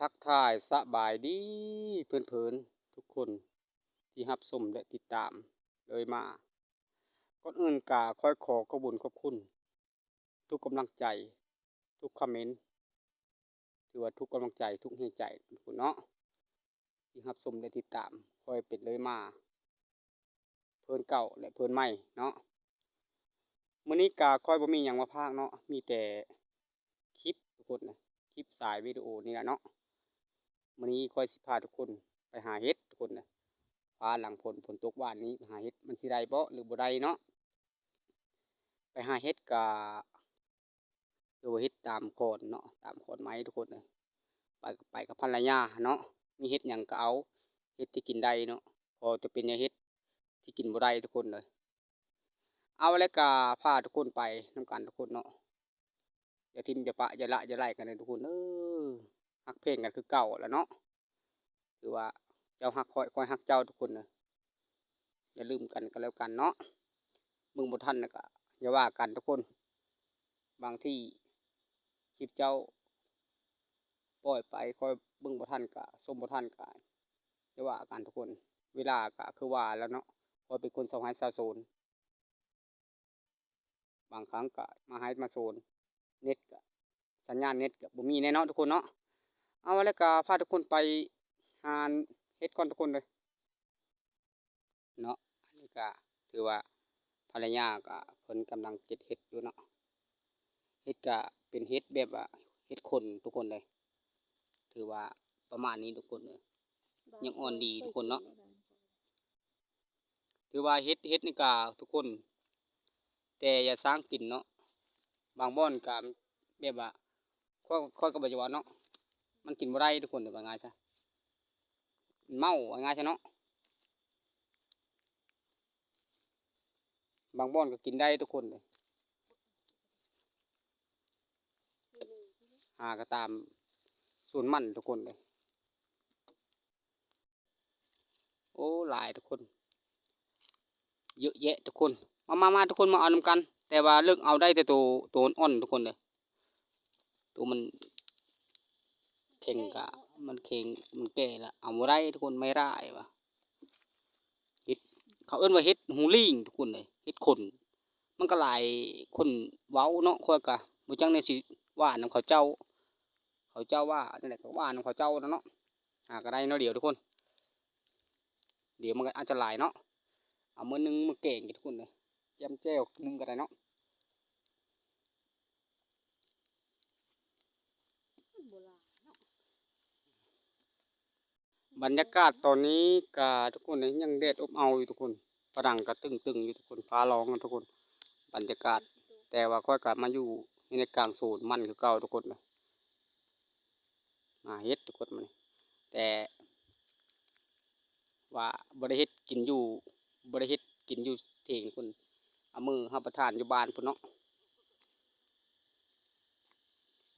ทักทายสบายดีเพื่อนๆทุกคนที่รับชมและติดตามเลยมาก่อนอื่นกาค่อยขอขอบคุณทุกกำลังใจทุกคอมเมนต์ถือว่าทุกกำลังใจทุกให้ใจทุกคนเนาะที่รับชมและติดตามค่อยเป็นเลยมาเพื่อนเก่าและเพื่อนใหม่เนาะมื้อนี้กาค่อยบ่มีหยังมาพากเนาะมีแต่คลิปทุกคนนะคลิปสายวิดีโอนี่แหละเนาะมื้อนี้ค่อยสิพาทุกคนไปหาเห็ดทุกคนนะ ฟ้าหลังฝนตกว่านนี้หาเห็ดมันสิได้บ่หรือบ่ได้เนาะไปหาเห็ดกะดูเห็ดตามโคนเนาะตามโคนไม้ทุกคนเลยไปกับภรรยาเนาะมีเห็ดหยังก็เอาเห็ดที่กินได้เนาะพอจะเป็นเห็ดที่กินบ่ได้ทุกคนเลยเอาแล้วก็พาทุกคนไปนำกันทุกคนเนาะอย่าทิมอย่าปะอย่าละอย่าไล่กันเลยทุกคนฮักเพลงกันคือเก่าแล้วเนาะคือว่าเจ้าฮักคอยฮักเจ้าทุกคนเลยอย่าลืมกันก็แล้วกันเนาะมึงบ่ทันนะก็อย่าว่ากันทุกคนบางที่คลิปเจ้าปล่อยไปคอยเบิ่งบ่ทันก็ส้มบ่ทันก็อย่าว่ากันทุกคนเวลาก็คือว่าแล้วเนาะคอยเป็นคนเสาไห้ซาโซนบางครั้งก็มาให้มาโซนเน็ตก็สัญญาณเน็ตก็บ่มีแน่เนาะทุกคนเนาะเอาแล้วก็พาทุกคนไปหาเฮ็ดก่อนทุกคนเลยเนาะอันนี้ก็ถือว่าภรรยาก็เพิ่นกำลังเก็บเฮ็ดอยู่เนาะเฮ็ดก็เป็นเฮ็ดแบบว่าเฮ็ดคนทุกคนเลยถือว่าประมาณนี้ทุกคนเลยยังอ่อนดีทุกคนเนาะถือว่าเฮ็ดนี่ก็ทุกคนแต่อย่าสร้างกินเนาะบางบ่อนก็แบบว่าค่อยก็บ่จะว่าเนาะมันกินบ่ได้ทุกคนว่าง่ายซะเมาว่าง่ายซะเนาะบางบ่อนก็กินได้ทุกคนเลยหาก็ตามส่วนมันทุกคนเลยโอ้หลายทุกคนเยอะแยะทุกคนมาทุกคนมาเอานำกันแต่ว่าเลือกเอาได้แต่ตัวอ่อนทุกคนเลยตัวมันเข่งกะมันเข่งมันแก่ละเอาบ่ได้ทุกคนไม่ได้วะเฮ็ดเขาเอิ้นว่าเฮ็ดหูลิงทุกคนเลยเฮ็ดคนมันก็หลายคนเว้าเนาะค่อยก็บ่จังได้สิว่านำเขาเจ้าว่านั่นแหละก็ว่านำเขาเจ้าเนาะหาก็ได้เนาะเดี๋ยวทุกคนเดี๋ยวมันก็อาจจะหลายเนาะเอามื้อนึงมาแกงทุกคนเลยยำแจ่วนึงก็ได้เนาะบรรยากาศตอนนี้ก็ทุกคนยังแดดอบอ้าวอยู่ทุกคนฝรั่งก็ตึงอยู่ทุกคนฟ้าร้องกันทุกคนบรรยากาศแต่ว่าค่อยกลับมาอยู่ในกลางโซนมันคือเก่าทุกคนเลยมาเฮ็ดทุกคนมันแต่ว่าบริเฮ็ดกินอยู่บริเฮ็ดกินอยู่เถียงคนเอามือรับประทานอยู่บ้านพุ่นเนาะ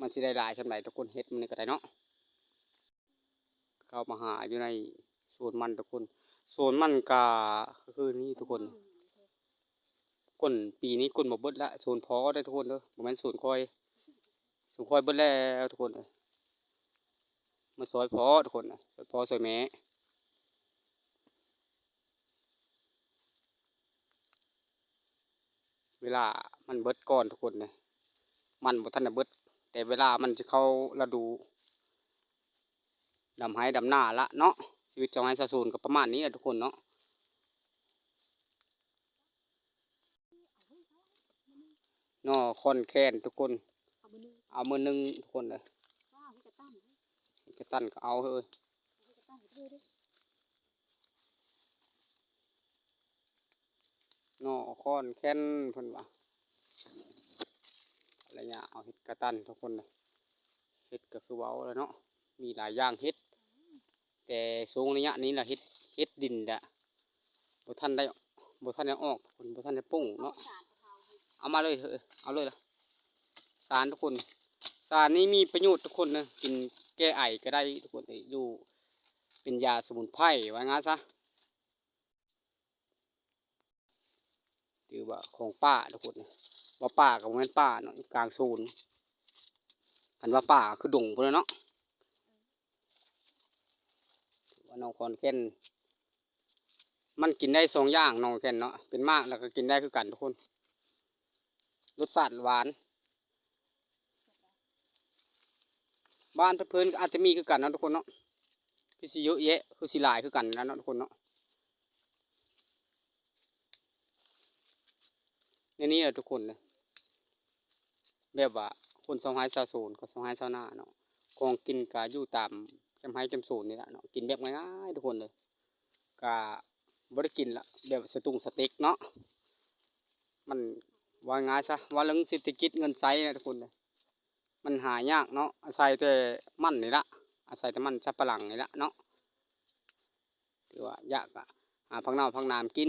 มันสิได้หลายสำหรับทุกคนเฮ็ดมันก็ได้เนาะเข้ามาหาอยู่ในโซนมันทุกคนโซนมันก็คือนี่ทุกคนก้นปีนี้ก้นบ่เบิดละโซนพอได้ทุกคนเด้อบ่แม่นโซนคอยโซนคอยเบิดแล้วทุกคนมาซอยพอทุกคนซอยพอซอยแม่เวลามันเบิดก่อนทุกคนเลยมันบ่ทันได้เบิดแต่เวลามันจะเข้าฤดูดำไห้ดำหน้าละเนาะชีวิตชาวไร่ชาวสวนก็ประมาณนี้แหละทุกคนเนาะนอคอนแคนทุกคนเอามือหนึงทุกคนเลยจะตั้นก็เอาเฮ้ยนอคอนแคนเพิ่นว่าอะไรเงี้ยเอาเห็ดกระตันทุกคนเลยเห็ดก็คือเว้าแล้วเนาะมีหลายอย่างเห็ดแต่สูงระยะนี้แหละเห็ดดินแหละบ่ทันได้บ่ทันได้ออกคนบ่ทันได้ปุ้งเนาะเอามาเลยเถอะเอาเลยล่ะสารทุกคนสารนี้มีประโยชน์ทุกคนนะกินแก้ไอก็ได้ทุกคนอยู่เป็นยาสมุนไพรว่างั้นซะถือว่าของป้าทุกคนว่าป่ากับแม่นป่าเนาะกลางโซนอันว่าป่าคือดงพุ่นเนาะ ว่าน้องคอนแก่นมันกินได้2อย่างน้องแก่นเนาะเป็นมากแล้วก็กินได้คือกันทุกคนรสชาติหวานบ้านเพื่อนๆก็อาจจะมีคือกันเนาะทุกคนเนาะคือสิเยอะแยะคือสิหลายคือกันนะเนาะทุกคนเนาะในนี้ทุกคนเลยแบบว่าคนสองไห้ชาวโซนกับสองไห้ชาวนาเนาะของกินกาอยู่ตามจำไห้จำโซนนี่แหละเนาะกินแบบง่ายๆทุกคนเลยกาบ่ได้กินละแบบสตุ้งสเต็กเนาะมันว่าง่ายซะว่าเรื่องเศรษฐกิจเงินใช้นะทุกคนเลยมันหายากเนาะอาศัยแต่มันนี่ละอาศัยแต่มันสับปะหลังนี่ละเนาะถือว่ายากอะหาพักเน่าพักนามกิน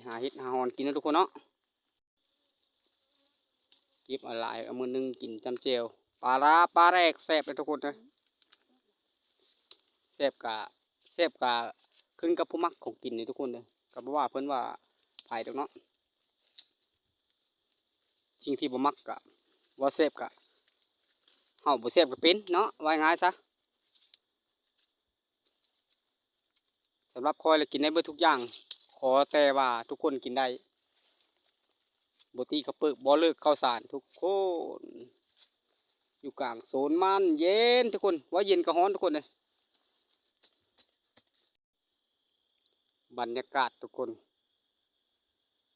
หาเห็ดหาหอนกินนะทุกคนเนาะเก็บอะไรเอามือนึงกินจำเจียวปลาร้าปลาแรกแซ่บเลยทุกคนนะแซ่บกะแซ่บกะขึ้นกับผู้มักของกินนี่ทุกคนเลยกับว่าเพิ่นว่าไผ่ตรงเนาะสิ่งที่บ่มักกะว่าแซ่บกะเฮาบ่แซ่บก็เป็นเนาะว่าง่ายซะสำหรับคอยเลยกินได้เบิดทุกอย่างขอแต่ว่าทุกคนกินได้บ่ตีกระเปิกบ่เลิกข้าวสารทุกคนอยู่กลางโซนมันเย็นทุกคนว่าเย็นก็ร้อนทุกคนเลยบรรยากาศทุกคน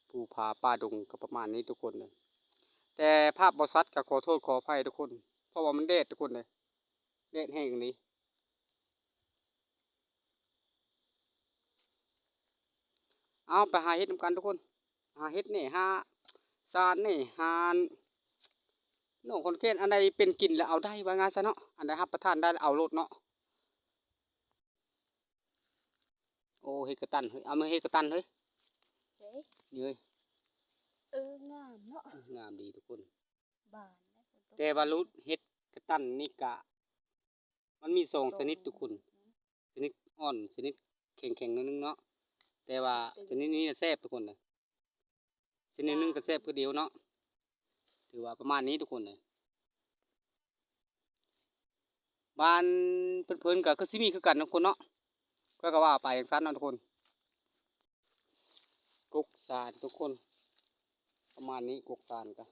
ภูผาป่าดงก็ประมาณนี้ทุกคนเลยแต่ภาพบริษัทก็ขอโทษขออภัยทุกคนเพราะว่ามันแดดทุกคนเลยแดดแห้งนี้เอาไปหาเห็ดนำกันทุกคนหาเห็ดนี่หาซานนี่หาน้องคนเกณฑ์อันใดเป็นกินแล้วเอาได้ว่าง่ายซะเนาะอันใดรับประทานได้เอาโลดเนาะโอ้เห็ดกระตันเฮ้ยเอามาเห็ดกระตันเฮ้ยเด้นี่เฮ้ยงามเนาะงามดีทุกคนบานนะฝนตกแต่ว่ารู้เห็ดกระตันนี่กะมันมี2ชนิดทุกคนชนิดอ่อนชนิดแข็งๆนิดนึงเนาะแต่ว่าชนิดนี้แซ่บทุกคนเลยชนิดนึงก็แซ่บคือเดียวเนาะถือว่าประมาณนี้ทุกคนเลยบ้านเพื่อนๆก็คือสิมีคือกันทุกคนเนาะก็ว่าไปอย่างนั้นเนาะทุกคนกุกซานทุกคนประมาณนี้กุกซานกัน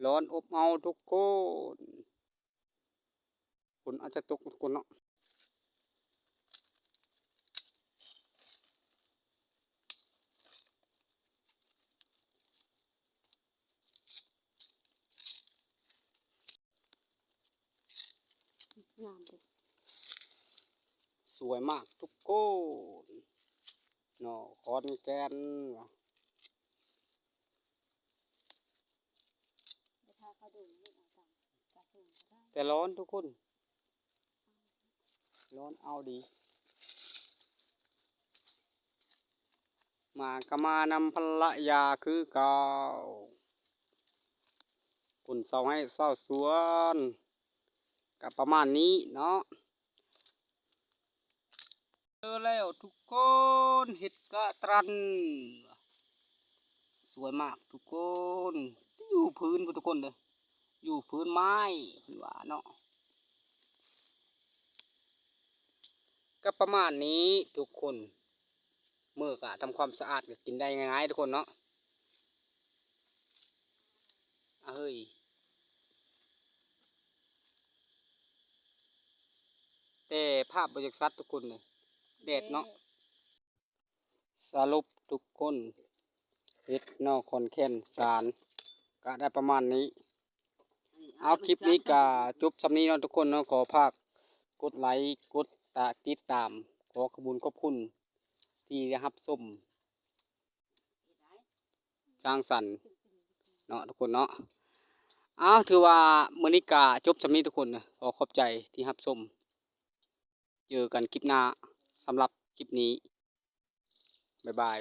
ร้อนอบเอาทุกคนฝนอาจจะตกทุกคนเนาะงามเลยสวยมากทุกคนเนาะคอนแกนไปทาเขาดูนี่เอาตังกระสุนก็ได้แต่ร้อนทุกคนร้อนเอาดีมาก็มานำภรรยาคือเก่าคุณเศร้าให้เศร้าสวนกับประมาณนี้เนาะเจอแล้วทุกคนเห็ดกระตันสวยมากทุกคนอยู่พื้นทุกคนเลยอยู่พื้นไม้เป็นว่าเนาะก็ประมาณนี้ทุกคนเมื่อกะทำความสะอาดก็กินได้ง่ายๆทุกคนเนาะเฮ้ยแต่ภาพบรรยากาศทุกคนเลยแดดเนาะสรุปทุกคนเฮ็ดนอกคอนแคนสารก็ได้ประมาณนี้เอาคลิปนี้ก็จบสำนี้เนาะทุกคนเนาะขอภาคกดไลค์กดติดตามขอขอบคุณที่ได้รับชมสร้างสรรค์เนาะทุกคนเนาะเอาถือว่ามื้อนี้ก็จบสำนี้ทุกคนนะขอขอบใจที่รับชมเจอกันคลิปหน้าสำหรับคลิปนี้บ๊ายบาย